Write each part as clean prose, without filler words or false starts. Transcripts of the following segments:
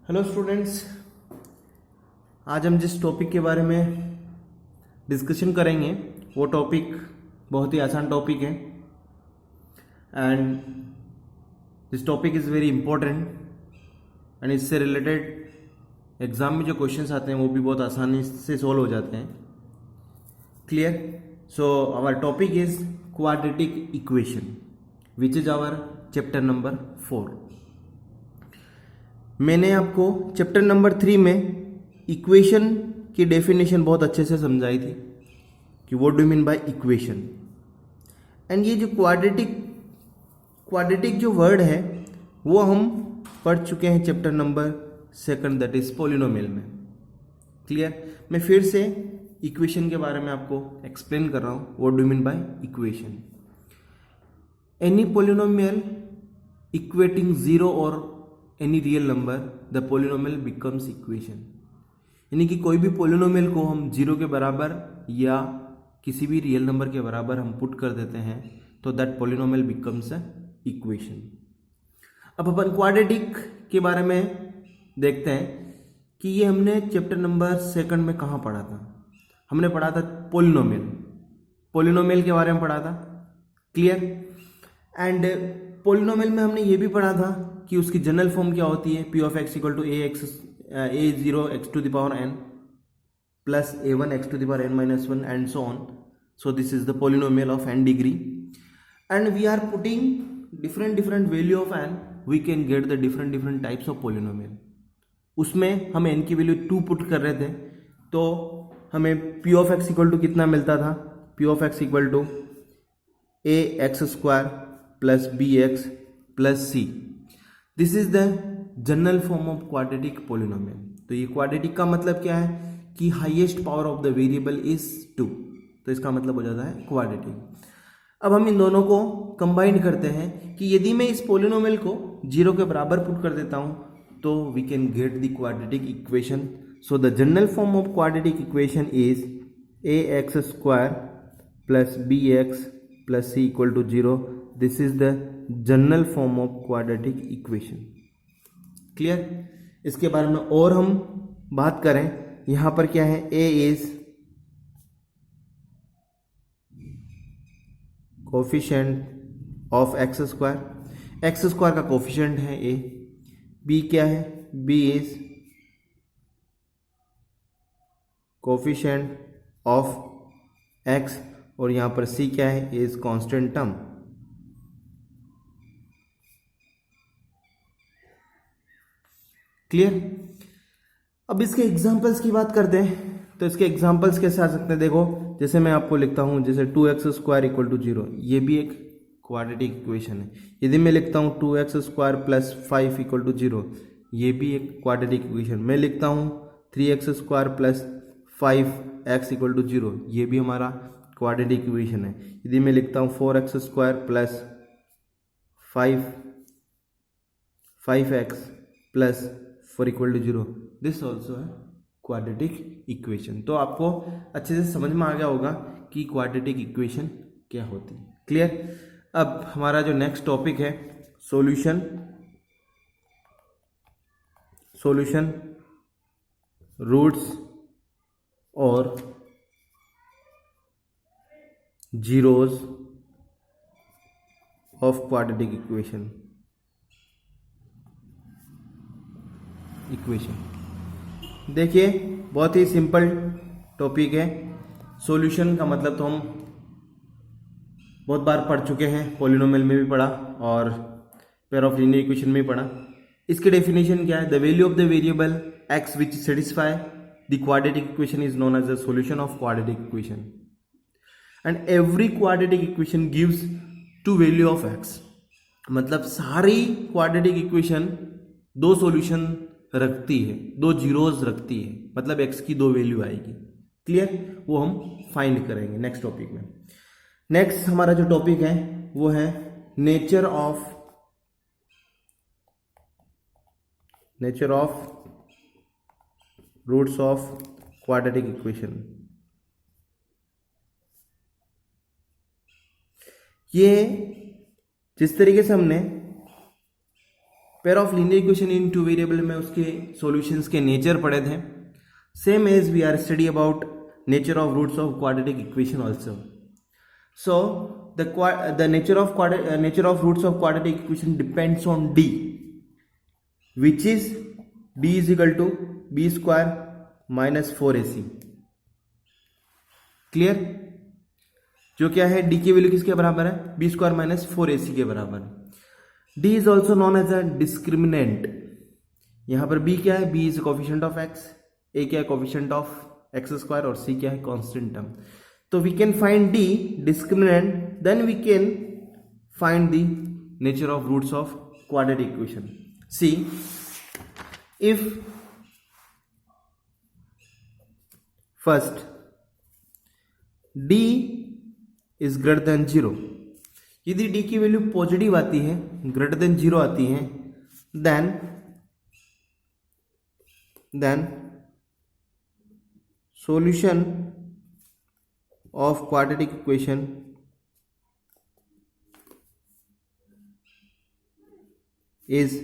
Hello students, आज हम जिस टॉपिक के बारे में डिस्कशन करेंगे वो टॉपिक बहुत ही आसान टॉपिक है and this topic is very important and इससे रिलेटेड एग्ज़ाम में जो क्वेश्चंस आते हैं वो भी बहुत आसानी से सॉल्व हो जाते हैं। Clear? So our topic is quadratic equation which is our chapter number 4। मैंने आपको चैप्टर नंबर 3 में इक्वेशन की डेफिनेशन बहुत अच्छे से समझाई थी कि what do mean by equation. And ये जो क्वाड्रेटिक जो वर्ड है वो हम पढ़ चुके हैं chapter number 2 that is polynomial में। क्लियर? मैं फिर से इक्वेशन के बारे में आपको एक्सप्लेन कर रहा हूँ what do mean by equation. Any polynomial equating zero और any real number the polynomial becomes equation. यानी कि कोई भी पोलिनोमियल को हम जीरो के बराबर या किसी भी रियल नंबर के बराबर हम पुट कर देते हैं तो that polynomial becomes a equation. अब अपन क्वाड्रेटिक के बारे में देखते हैं कि ये हमने चैप्टर नंबर 2 में कहाँ पढ़ा था। हमने पढ़ा था पोलिनोमियल के बारे में पढ़ा था। क्लियर? एंड पोलिनोमियल में हमने ये भी पढ़ा था कि उसकी जनरल फॉर्म क्या होती है, p of x equal to a0 x to the power n plus a1 x to the power n minus 1 and so on. So this is the polynomial of n degree and we are putting different value of n, we can get the different types of polynomial. उसमें हम n की value 2 put कर रहे थे तो हमें p of x equal to कितना मिलता था, p of x equal to ax² plus bx plus c। This is the general form of quadratic polynomial. तो ये क्वाड्रेटिक का मतलब क्या है कि highest power of the variable is 2, तो इसका मतलब हो जाता है क्वाड्रेटिक। अब हम इन दोनों को कंबाइन करते हैं कि यदि मैं इस पोलिनोमियल को 0 के बराबर पुट कर देता हूं तो we can get the quadratic equation. So the general form of quadratic equation is ax² plus bx plus c equal to 0। This is the general form of quadratic equation. Clear? इसके बारे में और हम बात करें, यहां पर क्या है, a is coefficient of x² का कोफिशिएंट है a। b क्या है, b is coefficient of x और यहां पर c क्या है, a is constant term. Clear? अब इसके एग्जांपल्स की बात करते हैं तो इसके एग्जांपल्स कैसे आ सकते हैं। देखो, जैसे मैं आपको लिखता हूं, जैसे 2x² इक्वल टू 0, ये भी एक क्वाड्रेटिक इक्वेशन है। यदि मैं लिखता हूं 2x² प्लस 5 इक्वल टू 0, ये भी एक क्वाड्रेटिक इक्वेशन। मैं लिखता हूं 3x² plus 5x equal to 0, ये भी हमारा क्वाड्रेटिक इक्वेशन है। यदि मैं लिखता हूं 4x² plus 5x plus 4 equal to 0, this also है क्वाड्रेटिक इक्वेशन। तो आपको अच्छे से समझ में आ गया होगा कि क्वाड्रेटिक इक्वेशन क्या होती है। क्लियर? अब हमारा जो नेक्स्ट टॉपिक है सॉल्यूशन रूट्स और जीरोज ऑफ क्वाड्रेटिक इक्वेशन। देखिए, बहुत ही सिंपल टॉपिक है। सॉल्यूशन का मतलब तो हम बहुत बार पढ़ चुके हैं, पॉलिनोमियल में भी पढ़ा और पेयर ऑफ लीनियर इक्वेशन में भी पढ़ा। इसकी डेफिनेशन क्या है, the value of the variable x which satisfy the quadratic equation is known as the solution of quadratic equation and every quadratic equation gives 2 value of x। मतलब सारी quadratic equation 2 solution रखती है, 2 zeros रखती है, मतलब x की 2 value आएगी। Clear? वो हम फाइंड करेंगे नेक्स्ट टॉपिक में। नेक्स्ट हमारा जो टॉपिक है वो है nature of roots of quadratic equation. ये जिस तरीके से हमने pair of linear equation in two variable में उसके सॉल्यूशंस के नेचर पढ़े थे. Same as we are study about nature of roots of quadratic equation also. So the nature of roots of quadratic equation depends on d, which is d is equal to b square minus 4ac. Clear? जो क्या है, d की value किसके बराबर है? b square minus 4ac के बराबर. d is also known as a discriminant. यहां पर b क्या है? b is coefficient of x, a क्या है? कोफिशिएंट ऑफ x स्क्वायर, और c क्या है? Constant term. So we can find d discriminant, then we can find the nature of roots of quadratic equation. See, if first d is greater than 0, यदि d की value positive आती है, greater than 0 आती है, then solution of quadratic equation is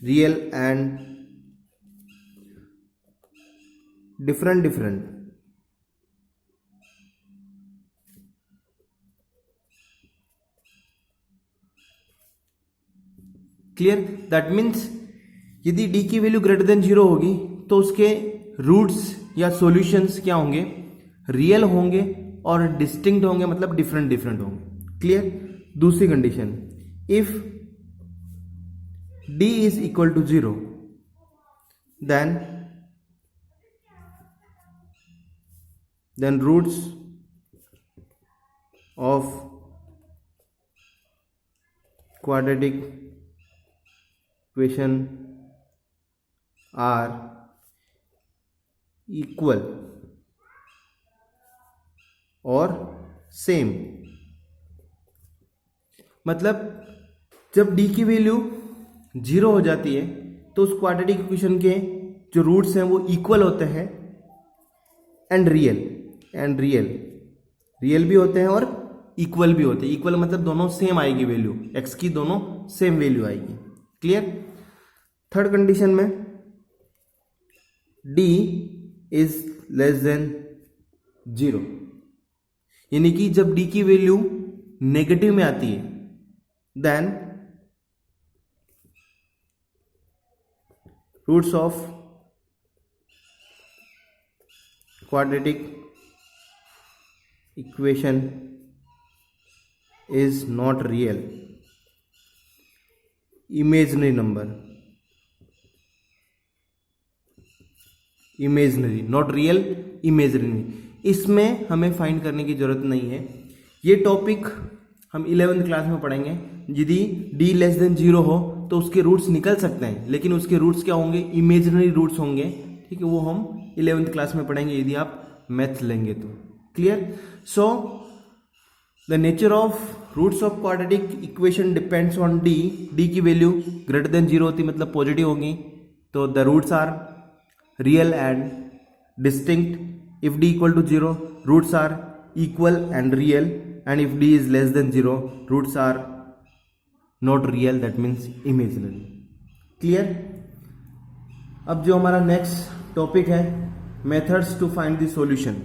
real and different. Clear? That means यदि d की value greater than 0 होगी तो उसके रूट्स या सॉल्यूशंस क्या होंगे? रियल होंगे और डिस्टिंक्ट होंगे, मतलब डिफरेंट होंगे. क्लियर? दूसरी condition, if d is equal to 0, then roots of quadratic equation are equal और सेम. मतलब जब d की वैल्यू 0 हो जाती है तो उस क्वाड्रेटिक इक्वेशन के जो रूट्स हैं वो इक्वल होते हैं एंड रियल भी होते हैं और इक्वल भी होते हैं. इक्वल मतलब दोनों सेम आएगी वैल्यू, x की दोनों सेम वैल्यू आएगी. क्लियर? थर्ड कंडीशन में d इज लेस देन 0, यानी कि जब d की वैल्यू नेगेटिव में आती है, then roots of quadratic equation is not real, imaginary number. Imaginary, not real, imaginary. इसमें हमें फाइंड करने की जरूरत नहीं है. ये टॉपिक हम 11th क्लास में पढ़ेंगे. यदि d लेस देन 0 हो तो उसके रूट्स निकल सकते हैं, लेकिन उसके रूट्स क्या होंगे? इमेजिनरी रूट्स होंगे. ठीक है, वो हम 11th क्लास में पढ़ेंगे यदि आप मैथ्स लेंगे तो. Clear? So the nature of roots of quadratic equation depends on d. d की वैल्यू ग्रेटर देन 0 होती, मतलब पॉजिटिव होगी, तो the roots are real and distinct. If d equal to 0, roots are equal and real, and if d is less than 0, roots are not real, that means imaginary. Clear? अब जो हमारा next topic है, methods to find the solution.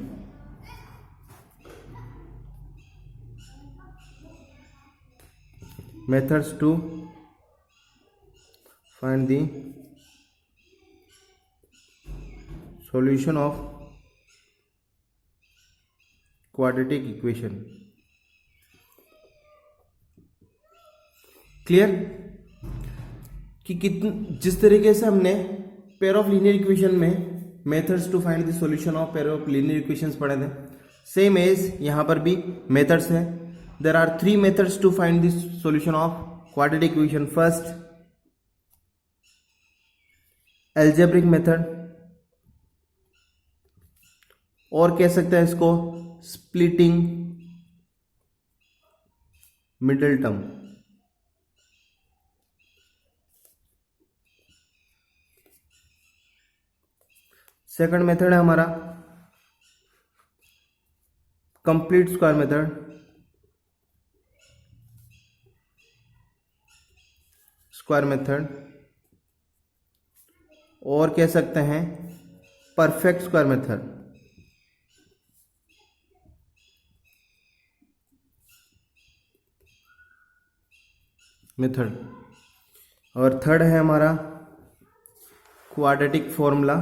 Methods to find the solution of quadratic equation. Clear? कि जिस तरीके से हमने pair of linear equation में methods to find the solution of pair of linear equations पढ़े थे, सेम एज यहां पर भी मेथड्स है. There are 3 methods to find the solution of quadratic equation. First, algebraic method, और कह सकते हैं इसको splitting middle term. Second method है हमारा complete square method. Square method, और कह सकते हैं परफेक्ट स्क्वायर मेथड, और थर्ड है हमारा क्वाड्रेटिक फॉर्मूला,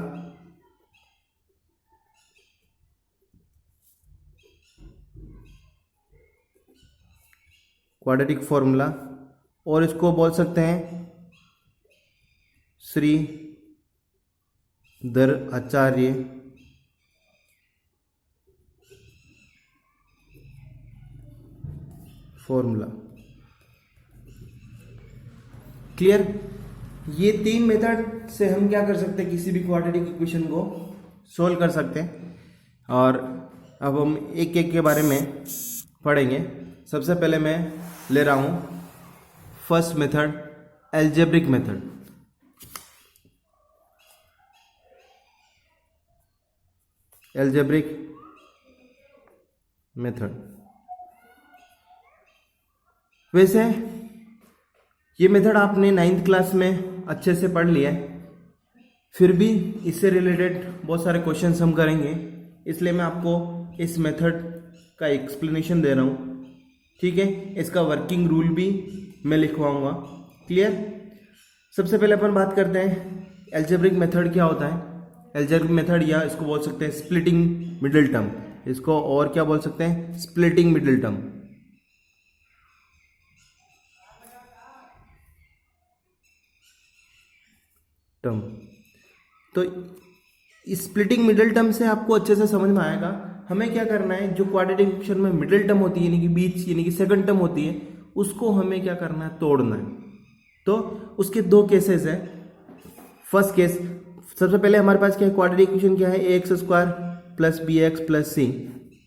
और इसको बोल सकते हैं श्रीधर आचार्य फॉर्मूला। क्लियर? ये तीन मेथड से हम क्या कर सकते हैं, किसी भी क्वाड्रेटिक इक्वेशन को सोल्व कर सकते हैं। और अब हम एक एक के बारे में पढ़ेंगे। सबसे पहले मैं ले रहा हूं first method, algebraic method. Algebraic method, वैसे ये मेथड आपने 9th क्लास में अच्छे से पढ़ लिया है, फिर भी इससे रिलेटेड बहुत सारे क्वेश्चंस हम करेंगे, इसलिए मैं आपको इस मेथड का एक्सप्लेनेशन दे रहा हूँ। ठीक है, इसका वर्किंग रूल भी मैं लिखवाऊंगा। क्लियर? सबसे पहले अपन बात करते हैं एल्जेब्रिक मेथड क्या होता है। एल्जेब्रिक मेथड, या इसको बोल सकते हैं स्प्लिटिंग मिडिल टर्म, इसको और क्या बोल सकते हैं, स्प्लिटिंग मिडिल टर्म। तो स्प्लिटिंग मिडिल टर्म से आपको अच्छे से समझ में आएगा हमें क्या करना है। जो क्वाड्रेटिक इक्वेशन में मिडिल टर्म होती है, यानी कि बीच, यानी कि सेकंड टर्म होती है, उसको हमें क्या करना है, तोड़ना है। तो उसके दो केसेस है। फर्स्ट केस, सबसे पहले हमारे पास क्या है, क्वाड्रेटिक इक्वेशन क्या है, ax square plus bx plus c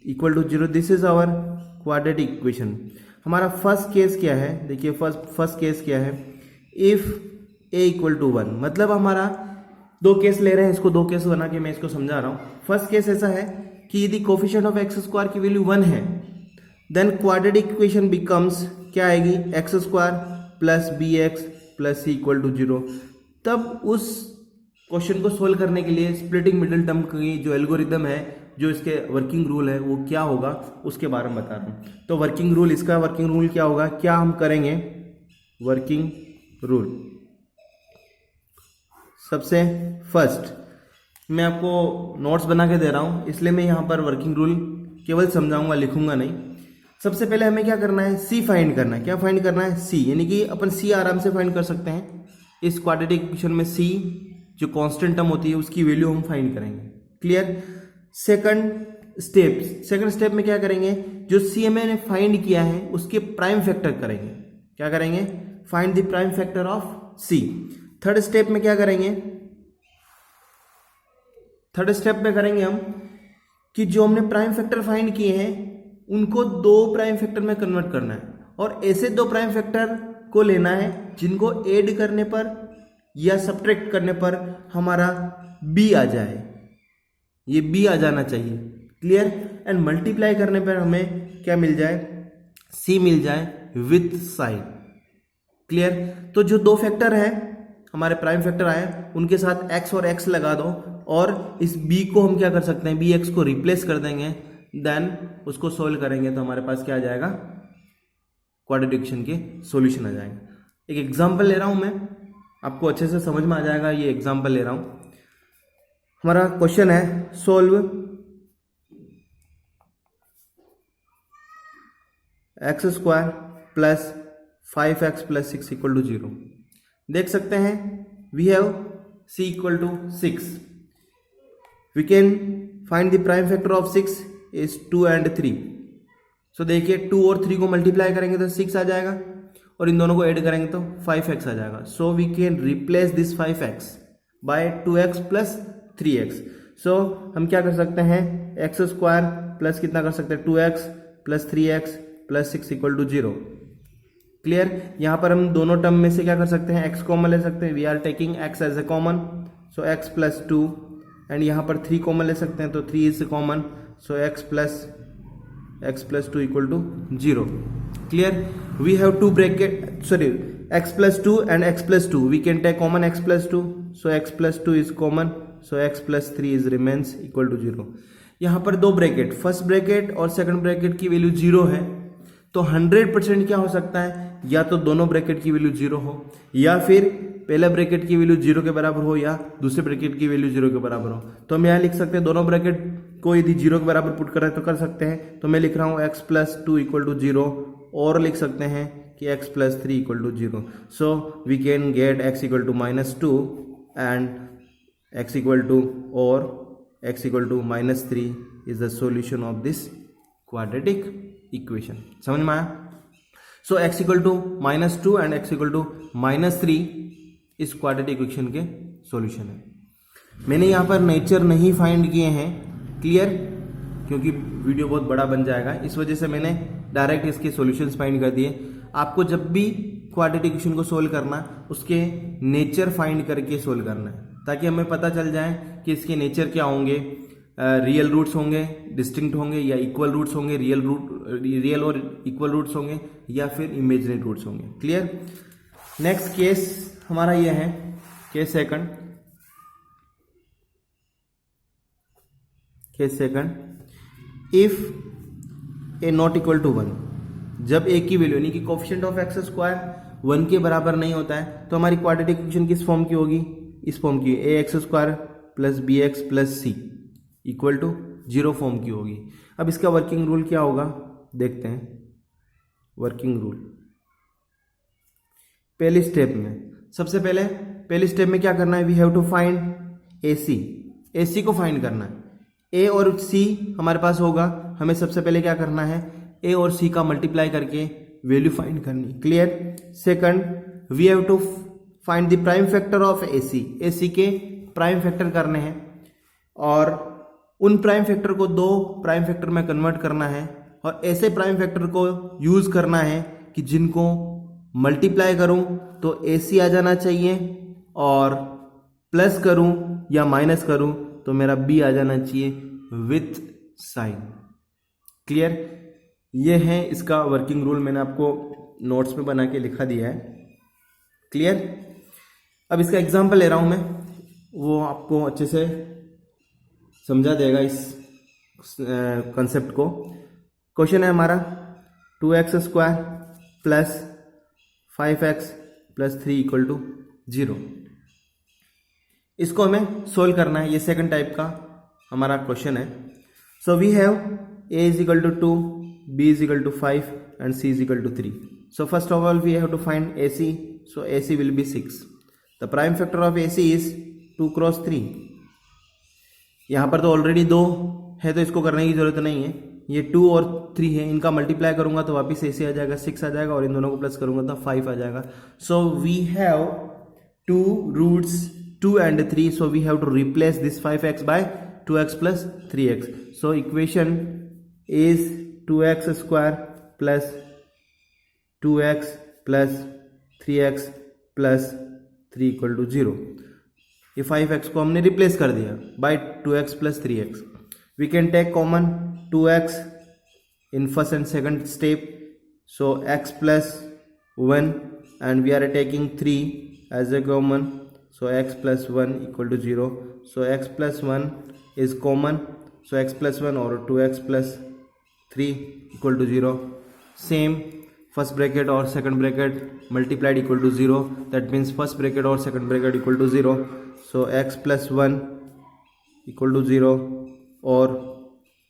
equal to 0। This is our quadratic equation. हमारा फर्स्ट केस क्या है, देखिए फर्स्ट केस क्या है, इफ a इक्वल टू 1। मतलब हमारा दो केस ले रहे हैं, इसको दो केस बना के मैं इसको समझा रहा हूँ। फर्स्ट केस ऐसा है कि यदि कोफिशिएंट ऑफ एक्स स्क्वायर की वैल्यू 1 है, देन क्वाड्रेटिक इक्वेशन बिकम्स क्या आएगी, x square plus b x plus c equal to 0। तब उस क्वेश्चन को सोल्व करने के लिए स्प्लिटिंग मिडिल टर्म की जो एल्गोरिदम है, जो इसके वर्किंग रूल है, वो क्या होगा उसके बारे में बता रहा हूँ। तो वर्किंग रूल, इसका वर्किंग रूल क्या होगा, क्या हम करेंगे, वर्किंग रूल। सबसे फर्स्ट मैं आपको नोट्स बना के दे रहा हूँ, इसलिए मैं यहाँ पर वर्किंग रूल केवल समझाऊंगा, लिखूंगा नहीं। सबसे पहले हमें क्या करना है, सी फाइंड करना है। क्या फाइंड करना है, सी, यानी कि अपन सी आराम से फाइंड कर सकते हैं। इस क्वाड्रेटिक इक्वेशन में सी जो कांस्टेंट टर्म होती है उसकी वैल्यू हम फाइंड करेंगे। क्लियर? सेकंड स्टेप में क्या करेंगे, जो सी मैंने फाइंड किया है उसके प्राइम फैक्टर करेंगे। क्या करेंगे, find the prime factor of c. Third step में क्या करेंगे, थर्ड स्टेप में करेंगे हम कि जो हमने प्राइम फैक्टर फाइंड किए हैं उनको दो प्राइम फैक्टर में कन्वर्ट करना है, और ऐसे दो प्राइम फैक्टर को लेना है जिनको ऐड करने पर या सब्ट्रैक्ट करने पर हमारा बी आ जाए, ये बी आ जाना चाहिए। क्लियर? एंड मल्टीप्लाई करने पर हमें क्या मिल जाए, सी मिल जाए विथ साइन। क्लियर? तो जो दो फैक्टर है हमारे प्राइम फैक्टर आए, उनके साथ x और x लगा दो, और इस b को हम क्या कर सकते हैं, bx को रिप्लेस कर देंगे, देन उसको सोल्व करेंगे तो हमारे पास क्या आ जाएगा, क्वाड्रेटिक इक्वेशन के सॉल्यूशन आ जाएगा। एक एग्जांपल ले रहा हूं मैं, आपको अच्छे से समझ में आ जाएगा। ये एग्जांपल ले रहा हूं, हमारा क्वेश्चन है solve x square plus 5x plus 6 equal to 0। देख सकते हैं we have c equal to 6। We can find the prime factor of 6 is 2 and 3। So देखिए 2 और 3 को मल्टीप्लाई करेंगे तो 6 आ जाएगा, और इन दोनों को ऐड करेंगे तो 5x आ जाएगा। So we can replace this 5x by 2x plus 3x। So हम क्या कर सकते हैं, एक्स स्क्वायर प्लस कितना कर सकते हैं, 2x plus 3x plus 6 equal to 0। Clear? यहाँ पर हम दोनों टर्म में से क्या कर सकते हैं, x कॉमन ले सकते हैं। We are taking x as a common, so x plus 2, and यहाँ पर 3 कॉमन ले सकते हैं तो 3 is common, so x plus 2 equal to 0। Clear? We have to bracket, sorry x plus 2 and x plus 2, we can take common x plus 2, so x plus 2 is common, so x plus 3 is remains equal to 0. यहाँ पर दो bracket, first bracket और second bracket की value 0 है, तो 100% क्या हो सकता है, या तो दोनों ब्रैकेट की वैल्यू 0 हो, या फिर पहला ब्रैकेट की वैल्यू 0 के बराबर हो, या दूसरे ब्रैकेट की वैल्यू 0 के बराबर हो. तो हम यहाँ लिख सकते हैं दोनों ब्रैकेट को यदि 0 के बराबर पुट करें तो कर सकते हैं. तो मैं लिख रहा हूँ x plus 2 इक्वल टू 0, और लिख सकते हैं कि x plus 3 equal to 0. So we can get x equal to -2 and x equal to और x equal to -3 is the solution of this quadratic equation. समझ में आया? So x equal to -2 and x equal to -3 इस quadratic equation के solution है. मैंने यहाँ पर नेचर नहीं फाइंड किए हैं, क्लियर, क्योंकि वीडियो बहुत बड़ा बन जाएगा, इस वजह से मैंने डायरेक्ट इसके सॉल्यूशंस फाइंड कर दिए. आपको जब भी क्वाड्रेटिक इक्वेशन को सोल्व करना, उसके नेचर फाइंड करके सोल्व करना है, ताकि हमें पता चल जाए कि इसके नेचर क्या होंगे. रियल रूट्स होंगे, डिस्टिंक्ट होंगे, या इक्वल रूट्स होंगे, रियल और इक्वल रूट्स होंगे, या फिर इमेजिनरी रूट्स होंगे. क्लियर. नेक्स्ट केस हमारा यह है, case second. Case second, if a not equal to 1, जब ए की वैल्यू यानी कि कोफिशिएंट ऑफ एक्स स्क्वायर 1 के बराबर नहीं होता है, तो हमारी क्वाड्रेटिक इक्वेशन किस फॉर्म की होगी, इस फॉर्म की, a x square plus b x plus c equal to 0 form की होगी. अब इसका वर्किंग रूल क्या होगा देखते हैं. वर्किंग रूल पहली स्टेप में, सबसे पहले स्टेप में क्या करना है, वी हैव टू फाइंड ए सी को फाइंड करना है. ए और सी हमारे पास होगा, हमें सबसे पहले क्या करना है, ए और सी का मल्टीप्लाई करके वैल्यू फाइंड करनी. Clear. Second, we have to find the prime factor of A C के प्राइम फैक्टर करने हैं, और उन प्राइम फैक्टर को दो प्राइम फैक्टर में कन्वर्ट करना है, और ऐसे प्राइम फैक्टर को यूज करना है कि जिनको मल्टीप्लाई करूं तो ए सी आ जाना चाहिए, और प्लस करूं या माइनस करूं तो मेरा बी आ जाना चाहिए विथ साइन. क्लियर. ये है इसका वर्किंग रूल, मैंने आपको नोट्स में बना के लिखा दिया है. क्लियर. अब इसका एग्जांपल ले रहा हूं मैं, वो आपको अच्छे से समझा देगा इस कंसेप्ट को. क्वेश्चन है हमारा 2x square plus 5x plus 3 equal to 0. इसको हमें सोल्व करना है, ये सेकंड टाइप का हमारा क्वेश्चन है. So we have a is equal to 2, b is equal to 5 and c is equal to 3. So first of all we have to find ac. So ac will be 6. The prime factor of ac is 2 cross 3. यहाँ पर तो already 2 है, तो इसको करने की जरूरत नहीं है. ये 2 और 3 है, इनका मल्टीप्लाई करूंगा तो वापिस ac आ जाएगा, 6 आ जाएगा, और इन दोनों को प्लस करूंगा तो 5 आ जाएगा. So we have 2 roots 2 and 3, so we have to replace this 5x by 2x plus 3x. So equation is 2x square plus 2x plus 3x plus 3 equal to 0. ये 5x को हमने रिप्लेस कर दिया by 2x plus 3x. We can take common 2x in first and second step. So x plus 1 and we are taking 3 as a common. So x plus 1 equal to 0. So x plus 1 is common. So x plus 1 or 2x plus 3 equal to 0. Same first bracket or second bracket multiplied equal to 0. That means first bracket or second bracket equal to 0. So x plus 1 equal to 0 or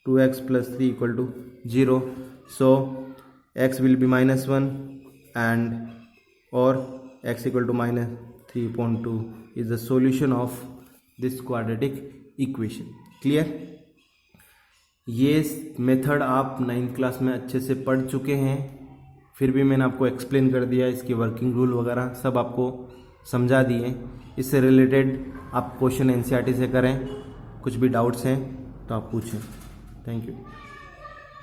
2x plus 3 equal to 0. So x will be minus 1 and or x equal to minus 3.2 is the solution of this quadratic equation. Clear? ये method आप 9th class में अच्छे से पढ़ चुके हैं, फिर भी मैंने आपको एक्सप्लेन कर दिया, इसकी वर्किंग रूल वगैरह सब आपको समझा दिए. इससे रिलेटेड आप क्वेश्चन एनसीईआरटी से करें, कुछ भी डाउट्स हैं तो आप पूछें. Thank you.